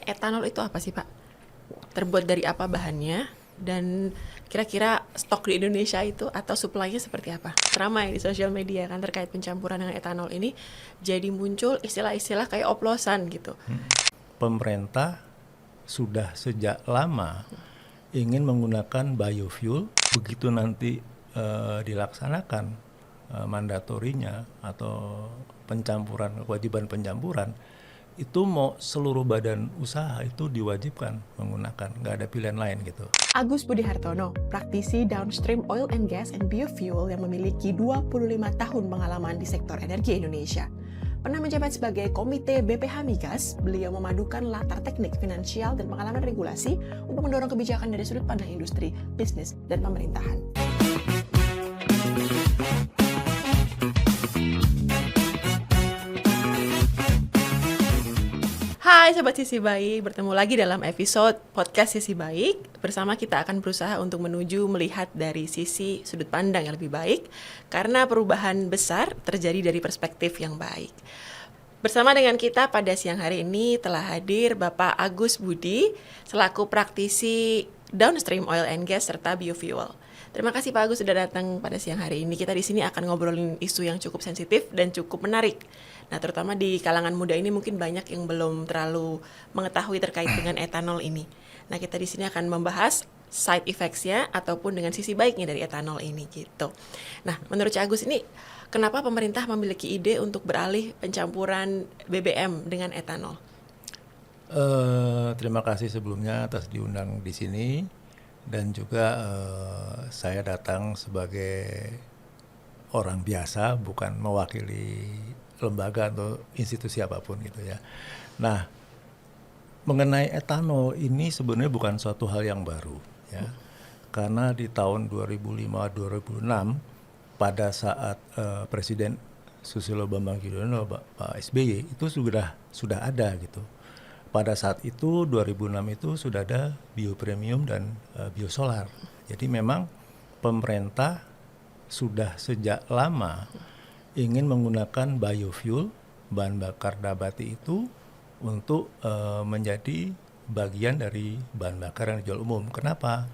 Etanol itu apa sih, Pak? Terbuat dari apa bahannya? Dan kira-kira stok di Indonesia itu atau supply-nya seperti apa? Ramai di sosial media kan terkait pencampuran dengan etanol ini, jadi muncul istilah-istilah kayak oplosan gitu. Pemerintah sudah sejak lama ingin menggunakan biofuel. Begitu nanti dilaksanakan mandatorinya atau kewajiban pencampuran, itu mau seluruh badan usaha itu diwajibkan menggunakan, nggak ada pilihan lain gitu. Agus Budi Hartono, praktisi downstream oil and gas and biofuel yang memiliki 25 tahun pengalaman di sektor energi Indonesia. Pernah menjabat sebagai Komite BPH Migas, beliau memadukan latar teknik, finansial, dan pengalaman regulasi untuk mendorong kebijakan dari sudut pandang industri, bisnis, dan pemerintahan. Hai Sobat Sisi Baik, bertemu lagi dalam episode podcast Sisi Baik. Bersama kita akan berusaha untuk melihat dari sisi sudut pandang yang lebih baik, karena perubahan besar terjadi dari perspektif yang baik. Bersama dengan kita pada siang hari ini telah hadir Bapak Agus Budi, selaku praktisi downstream oil and gas serta biofuel. Terima kasih Pak Agus sudah datang pada siang hari ini. Kita di sini akan ngobrolin isu yang cukup sensitif dan cukup menarik. Nah, terutama di kalangan muda ini mungkin banyak yang belum terlalu mengetahui terkait dengan etanol ini. Nah, kita di sini akan membahas side effects-nya ataupun dengan sisi baiknya dari etanol ini gitu. Nah, menurut Cak Agus ini kenapa pemerintah memiliki ide untuk beralih pencampuran BBM dengan etanol? Terima kasih sebelumnya atas diundang di sini. Dan juga saya datang sebagai orang biasa, bukan mewakili lembaga atau institusi apapun gitu ya. Nah, mengenai etanol ini sebenarnya bukan suatu hal yang baru ya. Karena di tahun 2005-2006 pada saat Presiden Susilo Bambang Yudhoyono, Pak SBY itu sudah ada gitu. Pada saat itu 2006 itu sudah ada biopremium dan biosolar. Jadi memang pemerintah sudah sejak lama ingin menggunakan biofuel, bahan bakar nabati itu untuk menjadi bagian dari bahan bakar yang dijual umum. Kenapa?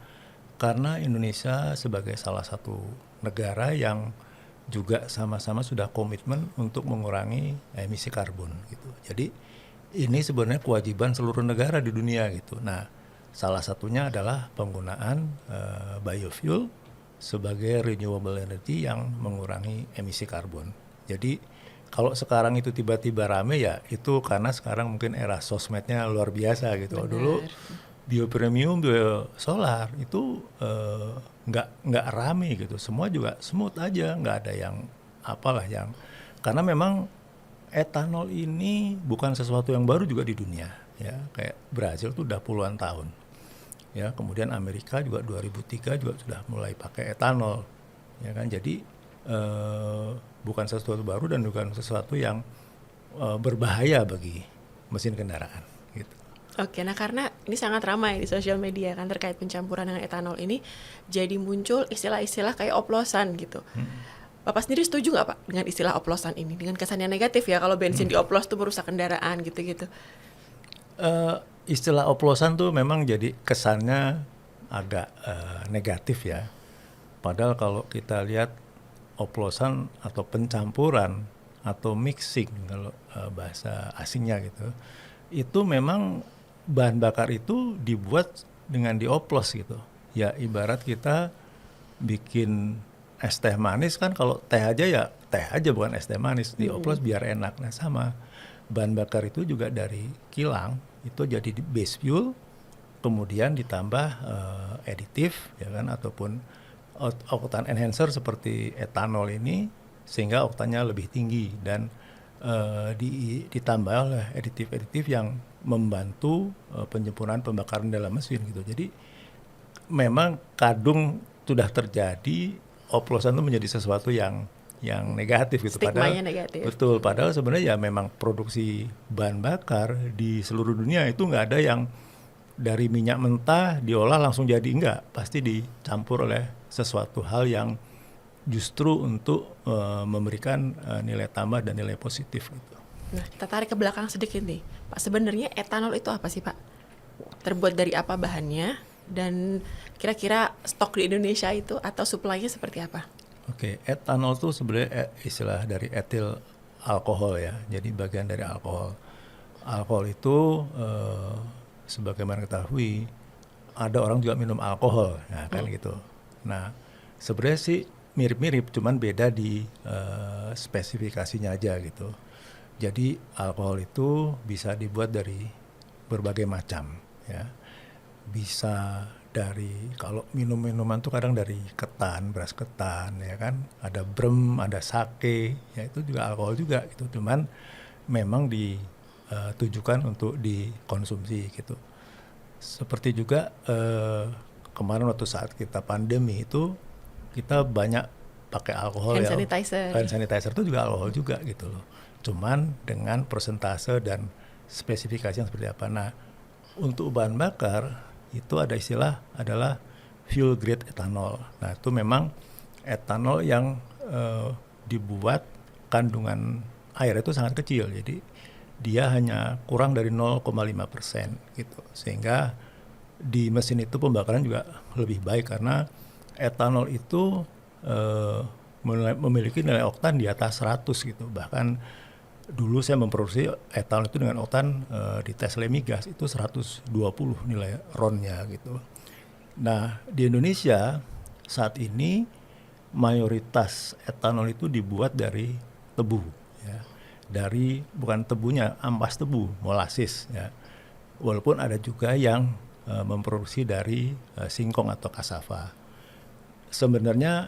Karena Indonesia sebagai salah satu negara yang juga sama-sama sudah komitmen untuk mengurangi emisi karbon gitu. Jadi ini sebenarnya kewajiban seluruh negara di dunia gitu. Nah, salah satunya adalah penggunaan biofuel sebagai renewable energy yang mengurangi emisi karbon. Jadi kalau sekarang itu tiba-tiba rame ya itu karena sekarang mungkin era sosmednya luar biasa gitu. Benar. Dulu biopremium, biosolar itu nggak rame gitu. Semua juga smooth aja, nggak ada yang apalah yang karena memang etanol ini bukan sesuatu yang baru juga di dunia ya, kayak Brazil tuh udah puluhan tahun ya, kemudian Amerika juga 2003 juga sudah mulai pakai etanol ya kan. Jadi bukan sesuatu baru dan bukan sesuatu yang berbahaya bagi mesin kendaraan gitu. Oke, nah karena ini sangat ramai di sosial media kan terkait pencampuran dengan etanol ini, jadi muncul istilah-istilah kayak oplosan gitu. Bapak sendiri setuju nggak Pak dengan istilah oplosan ini? Dengan kesannya negatif ya, kalau bensin dioplos tuh merusak kendaraan gitu-gitu. Istilah oplosan tuh memang jadi kesannya agak negatif ya. Padahal kalau kita lihat oplosan atau pencampuran atau mixing kalau bahasa asingnya gitu, itu memang bahan bakar itu dibuat dengan dioplos gitu. Ya ibarat kita bikin es teh manis kan, kalau teh aja ya teh aja bukan es teh manis, dioplos biar enak. Nah sama bahan bakar itu juga dari kilang itu jadi base fuel, kemudian ditambah aditif ya kan, ataupun oktan enhancer seperti etanol ini sehingga oktannya lebih tinggi dan ditambah oleh aditif-aditif yang membantu penyempurnaan pembakaran dalam mesin gitu. Jadi memang kadung sudah terjadi oplosan itu menjadi sesuatu yang negatif gitu. Stigmanya Padahal negatif. betul, padahal sebenarnya ya memang produksi bahan bakar di seluruh dunia itu nggak ada yang dari minyak mentah diolah langsung jadi, enggak, pasti dicampur oleh sesuatu hal yang justru untuk memberikan nilai tambah dan nilai positif gitu. Nah, kita tarik ke belakang sedikit nih. Pak, sebenarnya etanol itu apa sih, Pak? Terbuat dari apa bahannya? Dan kira-kira stok di Indonesia itu atau supply-nya seperti apa? Oke, etanol itu sebenarnya istilah dari etil alkohol ya. Jadi bagian dari alkohol. Alkohol itu sebagaimana ketahui ada orang juga minum alkohol, nah kan gitu. Nah, sebenarnya sih mirip-mirip, cuman beda di spesifikasinya aja gitu. Jadi alkohol itu bisa dibuat dari berbagai macam ya. Bisa dari, kalau minum-minuman tuh kadang dari ketan, beras ketan ya kan, ada brem, ada sake, ya itu juga alkohol juga gitu. Cuman memang ditujukan untuk dikonsumsi gitu. Seperti juga kemarin waktu saat kita pandemi itu kita banyak pakai alkohol Hand ya. sanitizer. Hand sanitizer itu juga alkohol juga gitu loh. Cuman dengan persentase dan spesifikasi yang seperti apa. Nah, untuk bahan bakar itu ada istilah adalah fuel grade etanol. Nah, itu memang etanol yang dibuat kandungan air itu sangat kecil. Jadi dia hanya kurang dari 0,5% gitu. Sehingga di mesin itu pembakaran juga lebih baik karena etanol itu memiliki nilai oktan di atas 100 gitu. Bahkan dulu saya memproduksi etanol itu dengan oktan di tes Lemigas itu 120 nilai RON-nya gitu. Nah, di Indonesia saat ini mayoritas etanol itu dibuat dari tebu ya. Dari bukan tebunya, ampas tebu, molasis ya. Walaupun ada juga yang memproduksi dari singkong atau kasava. Sebenarnya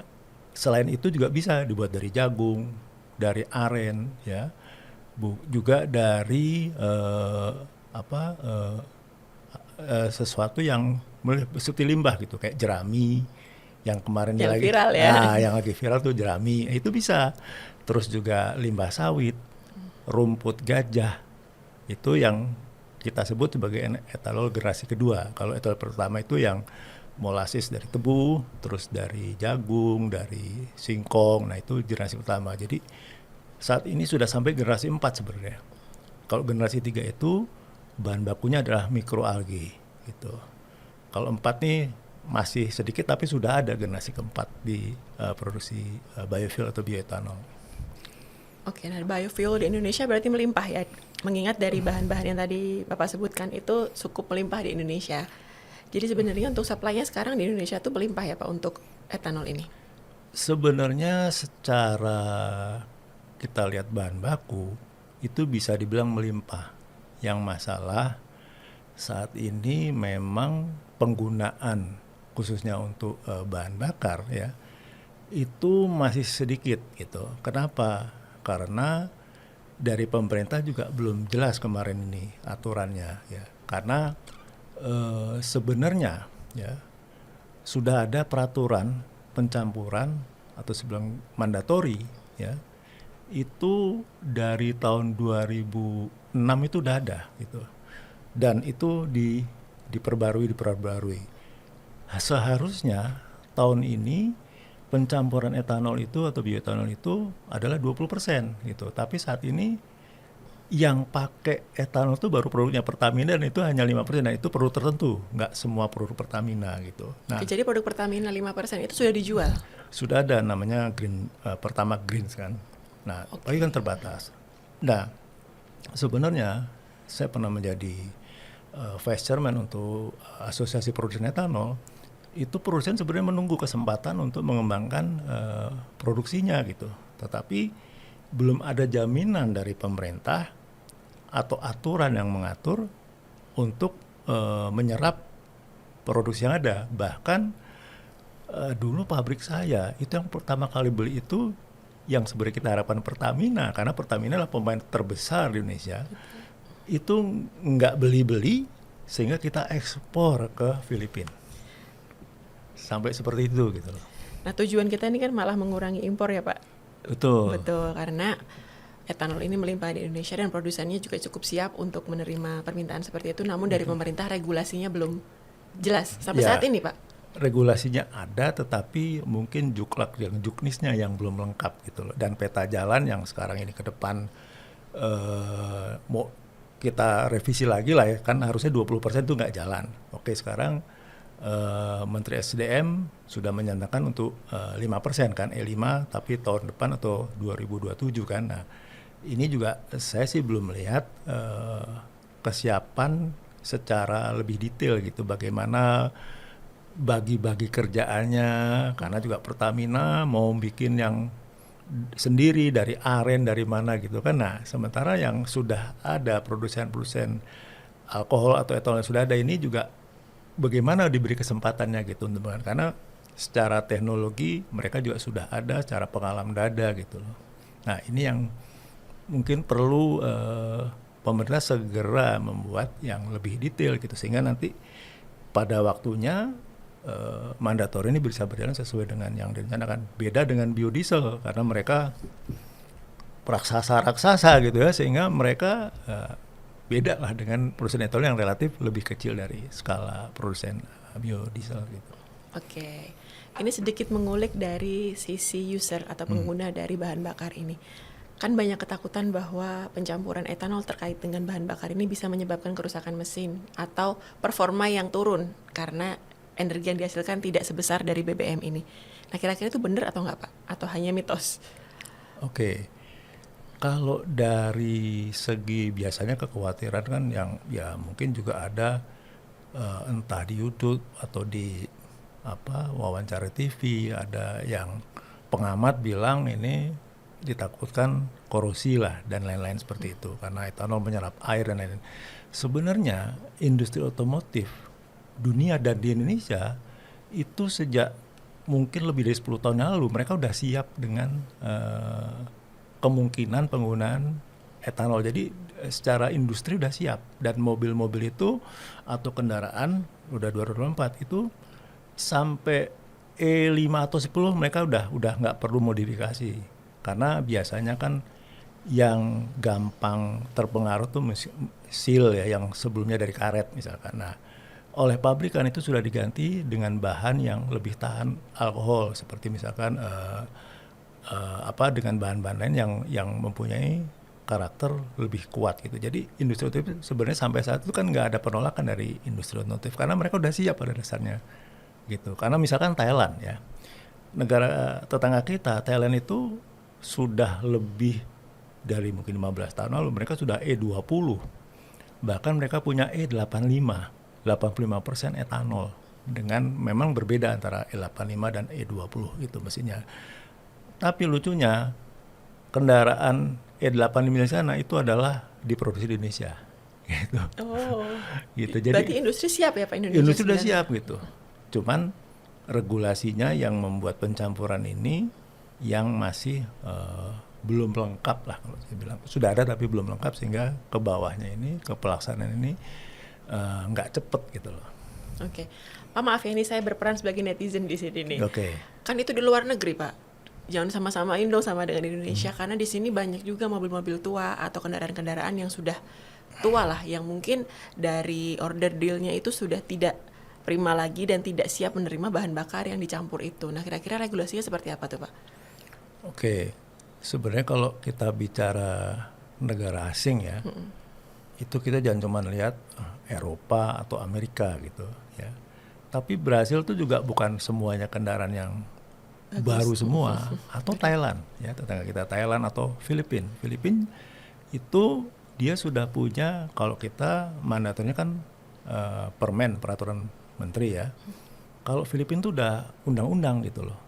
selain itu juga bisa dibuat dari jagung, dari aren ya. Juga dari sesuatu yang seperti limbah gitu, kayak jerami yang kemarin Yang lagi viral ya. Nah, yang lagi viral tuh jerami, itu bisa. Terus juga limbah sawit, rumput gajah, itu yang kita sebut sebagai etanol generasi kedua. Kalau etanol pertama itu yang molasis dari tebu, terus dari jagung, dari singkong, nah itu generasi pertama. Jadi saat ini sudah sampai generasi 4 sebenarnya. Kalau generasi 3 itu bahan bakunya adalah mikroalgi gitu. Kalau 4 nih masih sedikit tapi sudah ada generasi keempat di produksi biofuel atau bioetanol. Oke, nah biofuel di Indonesia berarti melimpah ya. Mengingat dari bahan-bahan yang tadi Bapak sebutkan itu cukup melimpah di Indonesia. Jadi sebenarnya untuk supply-nya sekarang di Indonesia tuh melimpah ya Pak untuk etanol ini? Sebenarnya secara kita lihat bahan baku itu bisa dibilang melimpah. Yang masalah saat ini memang penggunaan khususnya untuk bahan bakar ya itu masih sedikit gitu. Kenapa? Karena dari pemerintah juga belum jelas kemarin ini aturannya ya. Karena sebenarnya ya sudah ada peraturan pencampuran atau sebelum mandatori ya. Itu dari tahun 2006 itu udah ada gitu. Dan itu diperbarui. Seharusnya tahun ini pencampuran etanol itu atau bioetanol itu adalah 20% gitu. Tapi saat ini yang pakai etanol itu baru produknya Pertamina dan itu hanya 5%. Nah, itu produk tertentu, nggak semua produk Pertamina gitu. Nah, Oke, jadi produk Pertamina 5% itu sudah dijual? sudah ada namanya Pertamax Greens kan. Nah, tapi kan terbatas. Nah, sebenarnya saya pernah menjadi vice chairman untuk asosiasi produsen etanol. Itu produsen sebenarnya menunggu kesempatan untuk mengembangkan produksinya gitu. Tetapi belum ada jaminan dari pemerintah atau aturan yang mengatur untuk menyerap produksi yang ada. Bahkan dulu pabrik saya itu yang pertama kali beli itu yang sebenarnya kita harapkan Pertamina, karena Pertamina adalah pemain terbesar di Indonesia. Itu nggak beli-beli sehingga kita ekspor ke Filipina. Sampai seperti itu gitu loh. Nah, tujuan kita ini kan malah mengurangi impor ya Pak? Betul. Betul, karena etanol ini melimpah di Indonesia dan produsennya juga cukup siap untuk menerima permintaan seperti itu. Namun dari pemerintah regulasinya belum jelas sampai saat ini Pak. Regulasinya ada, tetapi mungkin juknisnya yang belum lengkap gitu loh. Dan peta jalan yang sekarang ini ke depan mau kita revisi lagi lah ya, kan harusnya 20% itu nggak jalan. Oke, sekarang Menteri SDM sudah menyatakan untuk 5% kan, E5 tapi tahun depan atau 2027 kan. Nah, ini juga saya sih belum melihat kesiapan secara lebih detail gitu, bagaimana bagi-bagi kerjaannya, karena juga Pertamina mau bikin yang sendiri dari aren dari mana gitu kan. Nah, sementara yang sudah ada produsen-produsen alkohol atau etanol yang sudah ada ini juga bagaimana diberi kesempatannya gitu, karena secara teknologi mereka juga sudah ada, secara pengalaman dada gitu loh. Nah, ini yang mungkin perlu pemerintah segera membuat yang lebih detail gitu, sehingga nanti pada waktunya mandatori ini bisa berjalan sesuai dengan yang direncanakan. Beda dengan biodiesel karena mereka raksasa gitu ya, sehingga mereka beda lah dengan produsen etanol yang relatif lebih kecil dari skala produsen biodiesel gitu. Oke, ini sedikit mengulik dari sisi user atau pengguna dari bahan bakar ini. Kan banyak ketakutan bahwa pencampuran etanol terkait dengan bahan bakar ini bisa menyebabkan kerusakan mesin atau performa yang turun karena energi yang dihasilkan tidak sebesar dari BBM ini. Nah, kira-kira itu benar atau enggak, Pak? Atau hanya mitos? Oke. Kalau dari segi biasanya kekhawatiran kan yang ya mungkin juga ada entah di YouTube atau di wawancara TV, ada yang pengamat bilang ini ditakutkan korosi lah dan lain-lain seperti itu karena etanol menyerap air dan lain-lain. Sebenarnya industri otomotif dunia dan di Indonesia itu sejak mungkin lebih dari 10 tahun lalu mereka udah siap dengan kemungkinan penggunaan etanol. Jadi secara industri udah siap, dan mobil-mobil itu atau kendaraan udah 2024 itu sampai E5 atau 10 mereka udah nggak perlu modifikasi, karena biasanya kan yang gampang terpengaruh tuh seal ya, yang sebelumnya dari karet misalkan. Nah, oleh pabrikan itu sudah diganti dengan bahan yang lebih tahan alkohol, seperti misalkan dengan bahan-bahan lain yang mempunyai karakter lebih kuat gitu. Jadi industri otomotif sebenarnya sampai saat itu kan nggak ada penolakan dari industri otomotif karena mereka udah siap pada dasarnya gitu. Karena misalkan Thailand ya, negara tetangga kita, Thailand itu sudah lebih dari mungkin 15 tahun lalu mereka sudah E20, bahkan mereka punya E85, 85% etanol, dengan memang berbeda antara E85 dan E20 gitu mesinnya. Tapi lucunya kendaraan E85 di sana itu adalah diproduksi di Indonesia gitu. Oh. Gitu. Jadi berarti industri siap ya Pak Indonesia? Industri sudah siap gitu. Cuman regulasinya yang membuat pencampuran ini yang masih belum lengkap lah kalau saya bilang. Sudah ada tapi belum lengkap, sehingga ke bawahnya ini, ke pelaksanaan ini nggak cepet gitu loh. Oke. Pak, maaf ya, ini saya berperan sebagai netizen di sini nih. Oke. Kan itu di luar negeri, Pak. Jangan sama-samain dong sama dengan Indonesia, karena di sini banyak juga mobil-mobil tua atau kendaraan-kendaraan yang sudah tua lah, yang mungkin dari order dealnya itu sudah tidak prima lagi dan tidak siap menerima bahan bakar yang dicampur itu. Nah, kira-kira regulasinya seperti apa tuh, Pak? Oke, sebenarnya kalau kita bicara negara asing ya, itu kita jangan cuma lihat Eropa atau Amerika gitu ya. Tapi Brasil tuh juga bukan semuanya kendaraan yang baru semua, atau Thailand ya, tetangga kita Thailand atau Filipina. Filipina itu dia sudah punya, kalau kita mandatornya kan permen, peraturan menteri ya. Kalau Filipina itu udah undang-undang gitu loh.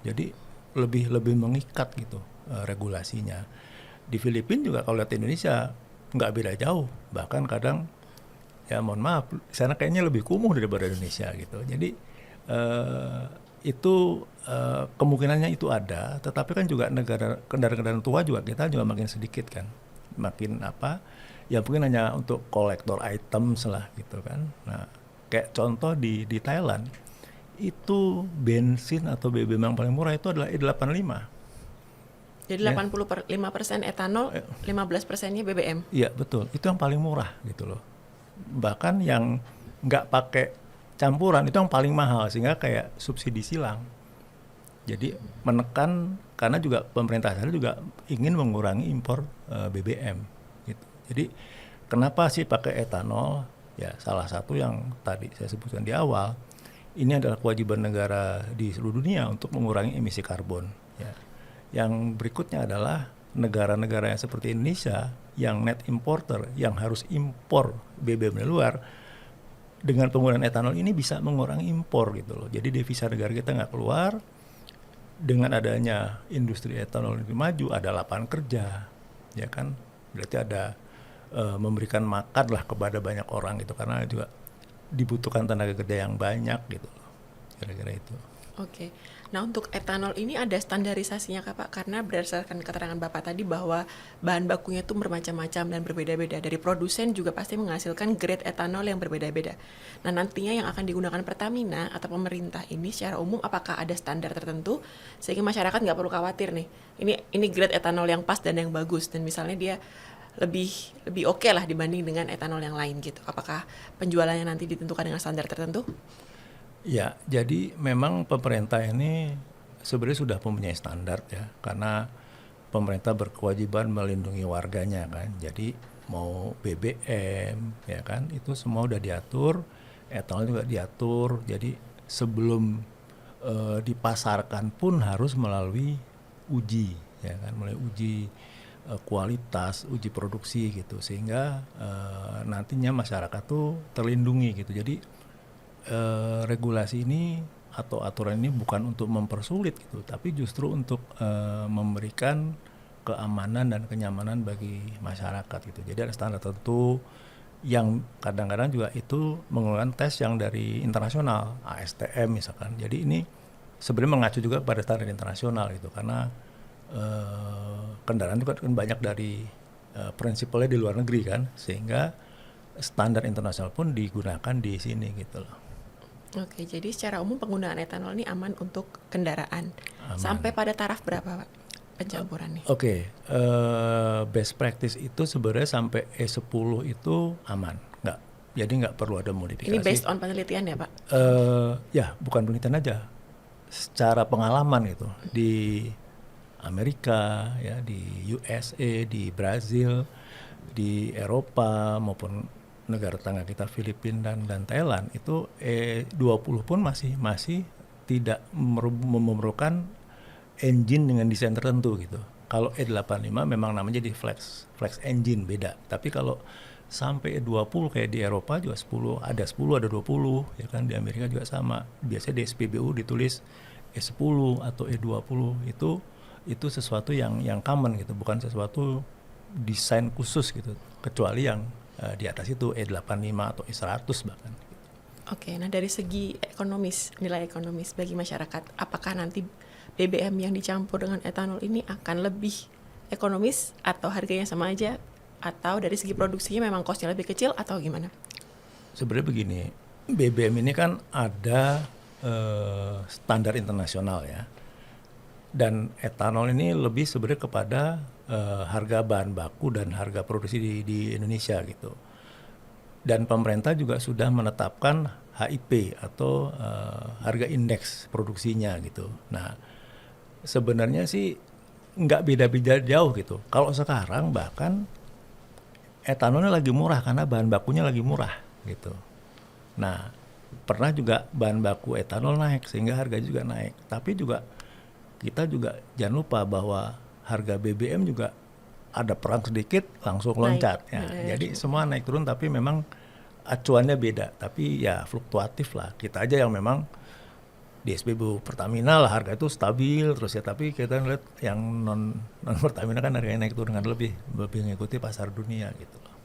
Jadi lebih mengikat gitu regulasinya. Di Filipina juga kalau lihat Indonesia nggak beda jauh, bahkan kadang ya mohon maaf, sana kayaknya lebih kumuh daripada Indonesia gitu. Jadi itu kemungkinannya itu ada, tetapi kan juga kendaraan-kendaraan tua juga kita juga makin sedikit kan, makin ya mungkin hanya untuk kolektor items lah gitu kan. Nah, kayak contoh di Thailand itu bensin atau BBM yang paling murah itu adalah E85. Jadi 85% etanol, 15%-nya BBM. Iya betul, itu yang paling murah gitu loh. Bahkan yang nggak pakai campuran itu yang paling mahal, sehingga kayak subsidi silang. Jadi menekan karena juga pemerintah sana juga ingin mengurangi impor BBM gitu. Jadi kenapa sih pakai etanol? Ya salah satu yang tadi saya sebutkan di awal, ini adalah kewajiban negara di seluruh dunia untuk mengurangi emisi karbon. Ya. Yang berikutnya adalah negara-negara yang seperti Indonesia yang net importer, yang harus impor BBM dari luar, dengan penggunaan etanol ini bisa mengurangi impor gitu loh. Jadi devisa negara kita nggak keluar. Dengan adanya industri etanol ini maju, ada lapangan kerja, ya kan? Berarti ada memberikan makan lah kepada banyak orang gitu, karena juga dibutuhkan tenaga kerja yang banyak gitu loh. Kira-kira itu. Oke. Nah, untuk etanol ini ada standarisasinya Kak Pak? Karena berdasarkan keterangan Bapak tadi bahwa bahan bakunya itu bermacam-macam dan berbeda-beda. Dari produsen juga pasti menghasilkan grade etanol yang berbeda-beda. Nah, nantinya yang akan digunakan Pertamina atau pemerintah ini secara umum apakah ada standar tertentu sehingga masyarakat nggak perlu khawatir nih. Ini grade etanol yang pas dan yang bagus, dan misalnya dia lebih oke lah dibanding dengan etanol yang lain gitu. Apakah penjualannya nanti ditentukan dengan standar tertentu? Ya, jadi memang pemerintah ini sebenarnya sudah mempunyai standar ya, karena pemerintah berkewajiban melindungi warganya kan. Jadi mau BBM ya kan, itu semua udah diatur, etanol juga diatur. Jadi sebelum dipasarkan pun harus melalui uji ya kan, melalui uji kualitas, uji produksi gitu, sehingga nantinya masyarakat tuh terlindungi gitu. Jadi regulasi ini atau aturan ini bukan untuk mempersulit gitu, tapi justru untuk memberikan keamanan dan kenyamanan bagi masyarakat gitu. Jadi ada standar tertentu yang kadang-kadang juga itu menggunakan tes yang dari internasional, ASTM misalkan. Jadi ini sebenarnya mengacu juga pada standar internasional gitu, karena kendaraan itu kan banyak dari prinsipalnya di luar negeri kan, sehingga standar internasional pun digunakan di sini gitu loh. Oke, jadi secara umum penggunaan etanol ini aman untuk kendaraan. Aman. Sampai pada taraf berapa Pak pencampurannya? Oke, best practice itu sebenarnya sampai E10 itu aman, jadi nggak perlu ada modifikasi. Ini based on penelitian ya Pak? Ya, bukan penelitian aja, secara pengalaman gitu di Amerika, ya di USA, di Brazil, di Eropa maupun negara tetangga kita Filipina dan Thailand, itu E20 pun masih tidak memerlukan engine dengan desain tertentu gitu. Kalau E85 memang namanya di flex engine beda. Tapi kalau sampai E20 kayak di Eropa juga 10 ada 20 ya kan, di Amerika juga sama. Biasanya di SPBU ditulis E10 atau E20, itu sesuatu yang common gitu, bukan sesuatu desain khusus gitu, kecuali yang di atas itu E85 atau E100 bahkan. Oke, nah dari segi ekonomis, nilai ekonomis bagi masyarakat, apakah nanti BBM yang dicampur dengan etanol ini akan lebih ekonomis atau harganya sama aja, atau dari segi produksinya memang costnya lebih kecil atau gimana? Sebenarnya begini, BBM ini kan ada standar internasional ya, dan etanol ini lebih sebenarnya kepada harga bahan baku dan harga produksi di Indonesia gitu. Dan pemerintah juga sudah menetapkan HIP atau harga indeks produksinya gitu. Nah, sebenarnya sih nggak beda-beda jauh gitu. Kalau sekarang bahkan etanolnya lagi murah karena bahan bakunya lagi murah gitu. Nah, pernah juga bahan baku etanol naik sehingga harga juga naik. Tapi juga kita juga jangan lupa bahwa harga BBM juga ada perang sedikit langsung loncat ya. Jadi semua naik turun, tapi memang acuannya beda, tapi ya fluktuatif lah. Kita aja yang memang di SPBU Pertamina lah harga itu stabil terus ya, tapi kita lihat yang non Pertamina kan harganya naik turun dengan lebih mengikuti pasar dunia gitu loh.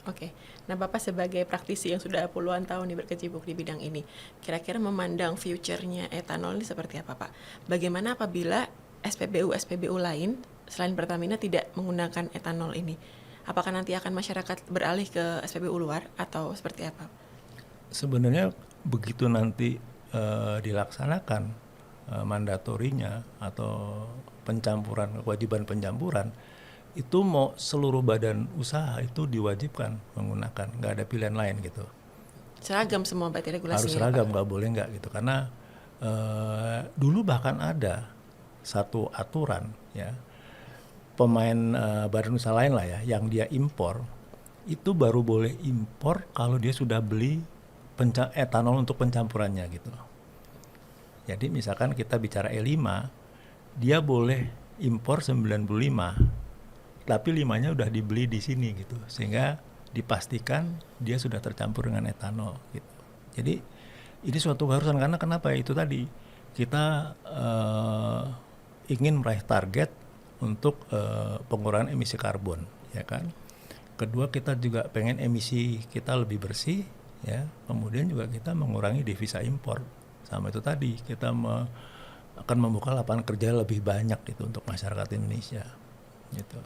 Oke, nah Bapak sebagai praktisi yang sudah puluhan tahun berkecimpung di bidang ini, kira-kira memandang future-nya etanol ini seperti apa Pak? Bagaimana apabila SPBU lain selain Pertamina tidak menggunakan etanol ini? Apakah nanti akan masyarakat beralih ke SPBU luar atau seperti apa? Sebenarnya begitu nanti dilaksanakan mandatorinya atau kewajiban pencampuran, itu mau seluruh badan usaha itu diwajibkan menggunakan, nggak ada pilihan lain gitu. Seragam semua berarti regulasinya? Harus seragam, nggak boleh nggak gitu, karena dulu bahkan ada satu aturan ya, pemain badan usaha lain lah ya yang dia impor itu baru boleh impor kalau dia sudah beli etanol untuk pencampurannya gitu. Jadi misalkan kita bicara E5, dia boleh impor 95, tapi 5-nya udah dibeli di sini gitu, sehingga dipastikan dia sudah tercampur dengan etanol gitu. Jadi ini suatu keharusan, karena kenapa? Itu tadi kita ingin meraih target untuk pengurangan emisi karbon, ya kan. Kedua, kita juga pengen emisi kita lebih bersih, ya. Kemudian juga kita mengurangi devisa impor. Sama itu tadi, kita akan membuka lapangan kerja lebih banyak gitu untuk masyarakat Indonesia, gitu.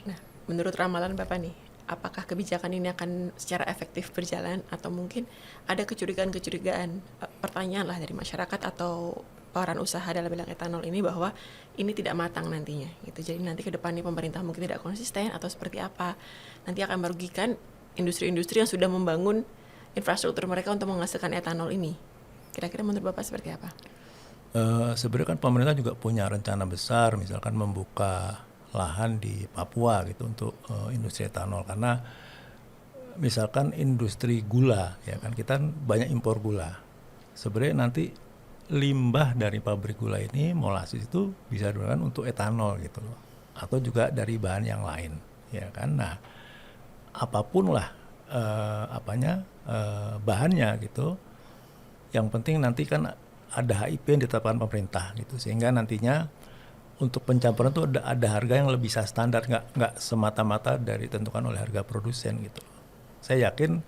Nah, menurut ramalan Bapak nih, apakah kebijakan ini akan secara efektif berjalan atau mungkin ada kecurigaan-kecurigaan, pertanyaan lah dari masyarakat atau peran usaha dalam bidang etanol ini bahwa ini tidak matang nantinya gitu. Jadi nanti ke depannya pemerintah mungkin tidak konsisten atau seperti apa. Nanti akan merugikan industri-industri yang sudah membangun infrastruktur mereka untuk menghasilkan etanol ini. Kira-kira menurut Bapak seperti apa? Sebenarnya kan pemerintah juga punya rencana besar, misalkan membuka lahan di Papua gitu untuk industri etanol, karena misalkan industri gula ya kan, kita banyak impor gula. Sebenarnya nanti limbah dari pabrik gula ini, molasis itu bisa digunakan untuk etanol gitu loh, atau juga dari bahan yang lain ya kan. Nah, apapun lah bahannya gitu, yang penting nanti kan ada HIP yang ditetapkan pemerintah gitu, sehingga nantinya untuk pencampuran itu ada harga yang lebih standar, nggak semata-mata dari ditentukan oleh harga produsen gitu. Saya yakin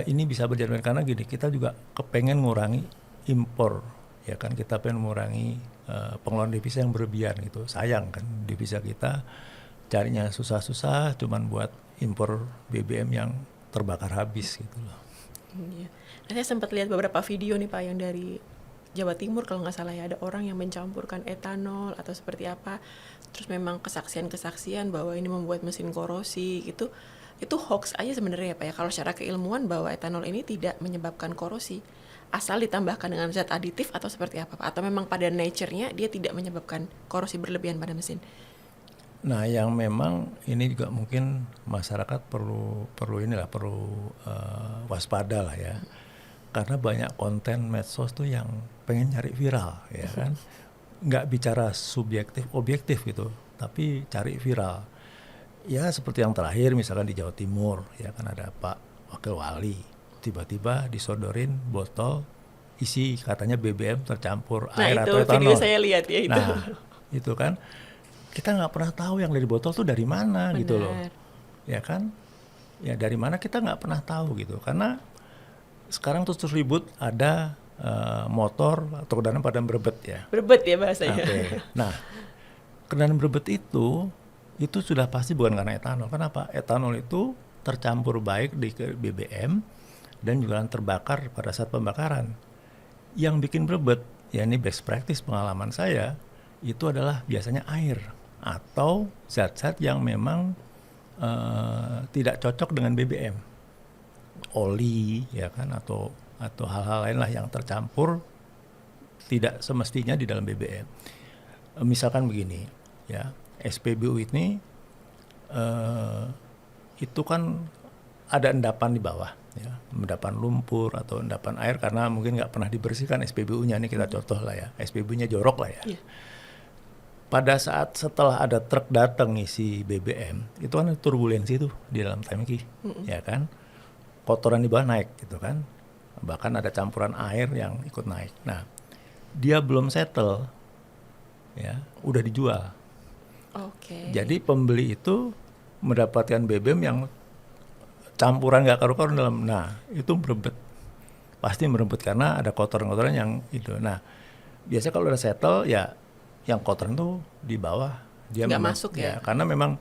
ini bisa berjalan karena gini, kita juga kepengen ngurangi impor ya kan, kita pengen mengurangi pengeluaran devisa yang berlebihan gitu. Sayang kan devisa kita carinya susah-susah cuman buat impor BBM yang terbakar habis gitu loh. Iya. Nah, saya sempat lihat beberapa video nih Pak yang dari Jawa Timur kalau nggak salah ya, ada orang yang mencampurkan etanol atau seperti apa, terus memang kesaksian-kesaksian bahwa ini membuat mesin korosi gitu. Itu hoax aja sebenarnya ya Pak ya, kalau secara keilmuan bahwa etanol ini tidak menyebabkan korosi asal ditambahkan dengan zat aditif atau seperti apa Pak, atau memang pada nature-nya dia tidak menyebabkan korosi berlebihan pada mesin. Nah, yang memang ini juga mungkin masyarakat perlu waspada lah ya. Karena banyak konten medsos tuh yang pengen nyari viral ya kan, nggak bicara subjektif objektif gitu, tapi cari viral ya. Seperti yang terakhir misalkan di Jawa Timur ya kan, ada Pak Wakil Wali tiba-tiba disodorin botol isi katanya BBM tercampur air atau etanol. Nah, itu video saya lihat ya itu. Nah itu kan kita nggak pernah tahu yang dari botol tuh dari mana. Benar. Gitu loh ya kan, ya dari mana kita nggak pernah tahu gitu. Karena sekarang terus ribut ada motor atau kendaraan pada berbet ya. Berbet ya bahasanya. Okay. Nah, kendaraan berbet itu sudah pasti bukan karena etanol. Kenapa? Etanol itu tercampur baik di BBM dan juga terbakar pada saat pembakaran. Yang bikin berbet, ya ini best practice pengalaman saya, itu adalah biasanya air atau zat-zat yang memang tidak cocok dengan BBM. Oli ya kan, atau hal-hal lain lah yang tercampur tidak semestinya di dalam BBM. Misalkan begini ya, SPBU ini itu kan ada endapan di bawah ya, endapan lumpur atau endapan air karena mungkin nggak pernah dibersihkan SPBU-nya. Ini kita contoh lah ya, SPBU-nya jorok lah ya. Pada saat setelah ada truk datang isi BBM, itu kan turbulensi tuh di dalam tangki ya kan, kotoran di bawah naik gitu kan, bahkan ada campuran air yang ikut naik. Nah, dia belum settle ya, udah dijual. Okay. Jadi pembeli itu mendapatkan BBM yang campuran nggak karu-karu dalam. Nah, itu berebut, pasti merebut karena ada kotoran-kotoran yang itu. Nah, biasanya kalau udah settle ya, yang kotoran tuh di bawah dia nggak masuk ya, karena memang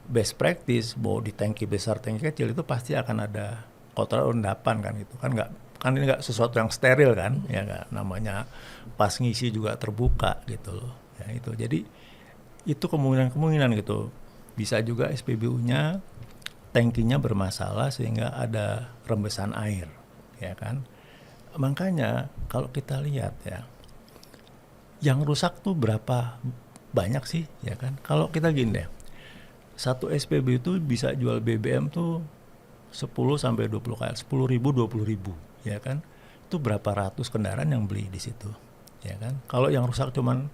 best practice bahwa di tangki besar, tangki kecil itu pasti akan ada kotoran endapan kan gitu kan, ini nggak sesuatu yang steril kan ya, nggak, namanya pas ngisi juga terbuka gitu loh ya. Itu jadi itu kemungkinan gitu, bisa juga SPBU-nya tangkinya bermasalah sehingga ada rembesan air ya kan. Makanya kalau kita lihat ya, yang rusak tuh berapa banyak sih, ya kan? Kalau kita gini deh, satu SPBU itu bisa jual BBM tuh 10 sampai 20 kali, 10.000, 20.000, ya kan? Itu berapa ratus kendaraan yang beli di situ, ya kan? Kalau yang rusak cuman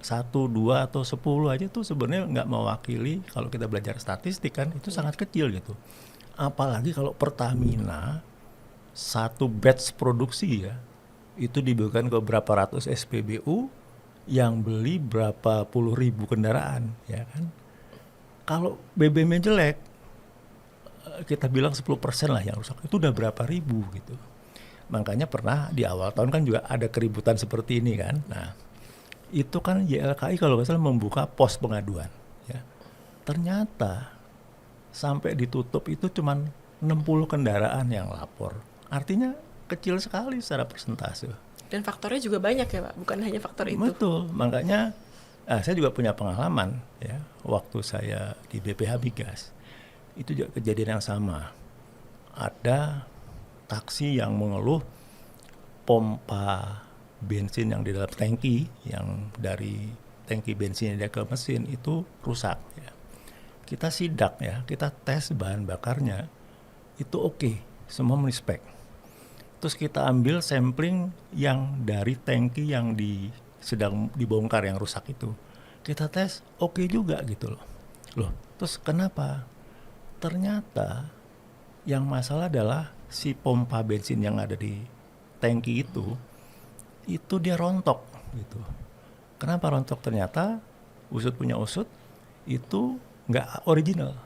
1, 2 atau 10 aja tuh sebenarnya nggak mewakili, kalau kita belajar statistik kan itu sangat kecil gitu. Apalagi kalau Pertamina satu batch produksi ya, itu diberikan ke berapa ratus SPBU yang beli berapa puluh ribu kendaraan, ya kan? Kalau BBM-nya jelek, kita bilang 10% lah yang rusak, itu udah berapa ribu gitu. Makanya pernah di awal tahun kan juga ada keributan seperti ini kan. Nah, itu kan YLKI kalau nggak salah membuka pos pengaduan. Ya. Ternyata sampai ditutup itu cuman 60 kendaraan yang lapor. Artinya kecil sekali secara persentase. Dan faktornya juga banyak ya Pak, bukan hanya faktor itu. Betul, makanya saya juga punya pengalaman ya, waktu saya di BPH Migas itu juga kejadian yang sama. Ada taksi yang mengeluh pompa bensin yang di dalam tangki, yang dari tangki bensin dia ke mesin itu rusak ya. Kita sidak ya, kita tes bahan bakarnya itu oke, semua menispek. Terus kita ambil sampling yang dari tangki yang sedang dibongkar yang rusak itu. Kita tes oke juga gitu loh. Terus kenapa? Ternyata yang masalah adalah si pompa bensin yang ada di tangki itu dia rontok gitu. Kenapa rontok? Ternyata usut punya usut itu nggak original.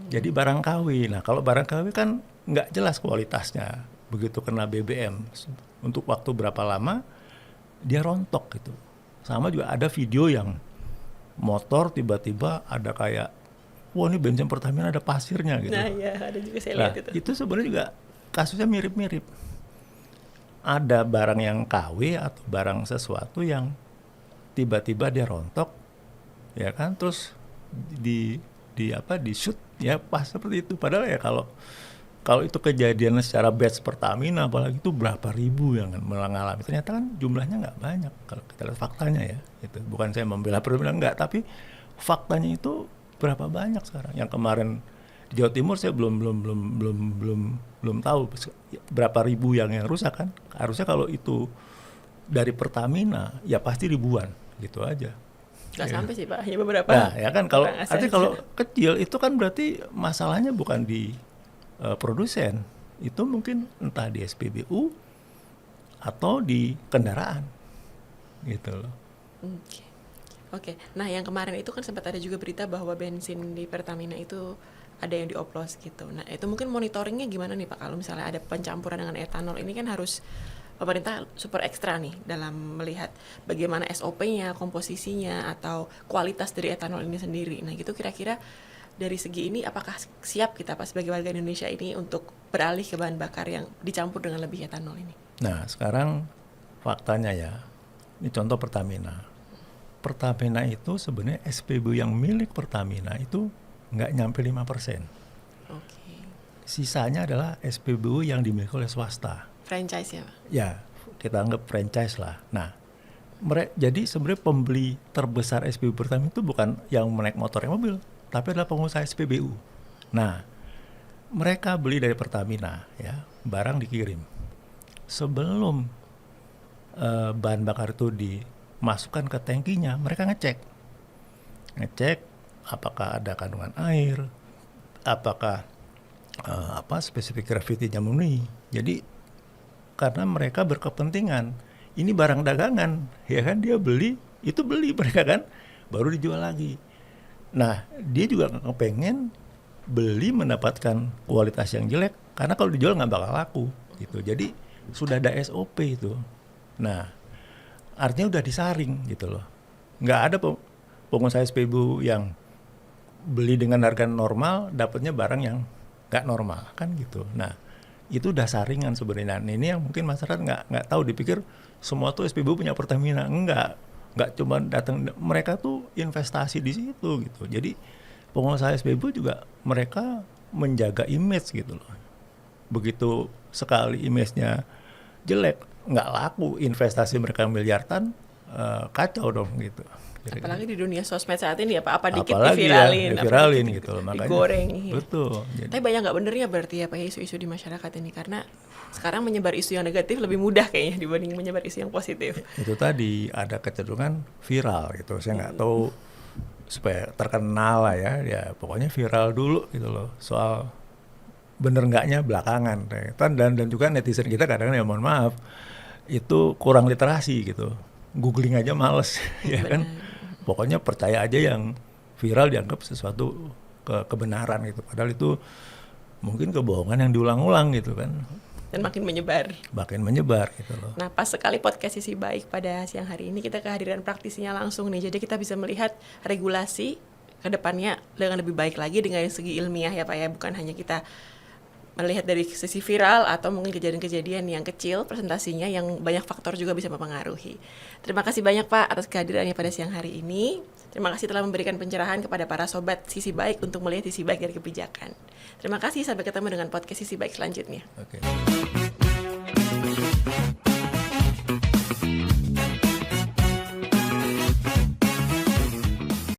Jadi barang KW. Nah kalau barang KW kan nggak jelas kualitasnya. Begitu kena BBM untuk waktu berapa lama dia rontok gitu. Sama juga ada video yang motor tiba-tiba ada kayak, wah ini bensin Pertamina ada pasirnya gitu. Nah ya ada juga saya lihat itu. Itu sebenarnya juga kasusnya mirip-mirip. Ada barang yang KW atau barang sesuatu yang tiba-tiba dia rontok, ya kan? Terus di shoot ya pas seperti itu. Padahal ya kalau itu kejadian secara batch Pertamina apalagi itu berapa ribu yang mengalami, ternyata kan jumlahnya nggak banyak kalau kita lihat faktanya ya. Itu bukan saya membela Pertamina enggak, tapi faktanya itu berapa banyak sekarang. Yang kemarin di Jawa Timur saya belum tahu berapa ribu yang rusak kan. Harusnya kalau itu dari Pertamina ya pasti ribuan gitu aja. Nggak sampai sih Pak, hanya beberapa. Nah ya kan kalau artinya kalau kecil itu kan berarti masalahnya bukan di produsen, itu mungkin entah di SPBU atau di kendaraan gitu loh. Oke. Nah yang kemarin itu kan sempat ada juga berita bahwa bensin di Pertamina itu ada yang dioplos gitu. Nah itu mungkin monitoringnya gimana nih Pak, kalau misalnya ada pencampuran dengan etanol ini kan harus pemerintah super ekstra nih dalam melihat bagaimana SOP-nya, komposisinya atau kualitas dari etanol ini sendiri. Nah gitu kira-kira dari segi ini apakah siap kita Pak sebagai warga Indonesia ini untuk beralih ke bahan bakar yang dicampur dengan lebih etanol ini? Nah sekarang faktanya ya, ini contoh Pertamina. Pertamina itu sebenarnya SPBU yang milik Pertamina itu nggak nyampe 5%. Oke. Sisanya adalah SPBU yang dimiliki oleh swasta. Franchise ya Pak? Ya, kita anggap franchise lah. Nah, jadi sebenarnya pembeli terbesar SPBU Pertamina itu bukan yang menaik motor yang mobil, tapi adalah pengusaha SPBU. Nah, mereka beli dari Pertamina, ya, barang dikirim. Sebelum bahan bakar itu dimasukkan ke tangkinya, mereka ngecek apakah ada kandungan air, apakah spesifik gravity-nya memenuhi. Jadi karena mereka berkepentingan, ini barang dagangan, ya kan, dia beli mereka kan, baru dijual lagi. Nah, dia juga kepengen beli mendapatkan kualitas yang jelek, karena kalau dijual nggak bakal laku, gitu. Jadi sudah ada SOP itu. Nah, artinya udah disaring, gitu loh. Nggak ada pengusaha SPBU yang beli dengan harga normal, dapatnya barang yang nggak normal, kan gitu. Nah, itu udah saringan sebenarnya. Nah, ini yang mungkin masyarakat nggak tahu, dipikir semua tuh SPBU punya Pertamina, nggak cuma datang, mereka tuh investasi di situ gitu. Jadi pengusaha SPBU juga mereka menjaga image gitu loh. Begitu sekali image-nya jelek, nggak laku, investasi mereka miliaran, kacau dong gitu. Apalagi di dunia sosmed saat ini apa dikit Apalagi diviralin, diviralin apa dikit gitu loh, makanya digoreng. betul. Tapi banyak nggak benernya berarti ya Pak isu-isu di masyarakat ini, karena sekarang menyebar isu yang negatif lebih mudah kayaknya dibanding menyebar isu yang positif. Itu tadi ada kecenderungan viral gitu. Saya nggak tahu supaya terkenal lah ya pokoknya viral dulu gitu loh. Soal bener nggaknya belakangan. Dan juga netizen kita kadang ya mohon maaf itu kurang literasi gitu. Googling aja males ya kan. Pokoknya percaya aja yang viral dianggap sesuatu kebenaran gitu. Padahal itu mungkin kebohongan yang diulang-ulang gitu kan. Dan makin menyebar. Makin menyebar gitu loh. Nah pas sekali podcast Sisi Baik pada siang hari ini kita kehadiran praktisinya langsung nih. Jadi kita bisa melihat regulasi ke depannya dengan lebih baik lagi dengan segi ilmiah ya Pak ya. Bukan hanya kita melihat dari sisi viral atau mungkin kejadian-kejadian yang kecil presentasinya yang banyak faktor juga bisa mempengaruhi. Terima kasih banyak Pak atas kehadirannya pada siang hari ini. Terima kasih telah memberikan pencerahan kepada para sobat Sisi Baik untuk melihat sisi baik dari kebijakan. Terima kasih, sampai ketemu dengan podcast Sisi Baik selanjutnya. Oke.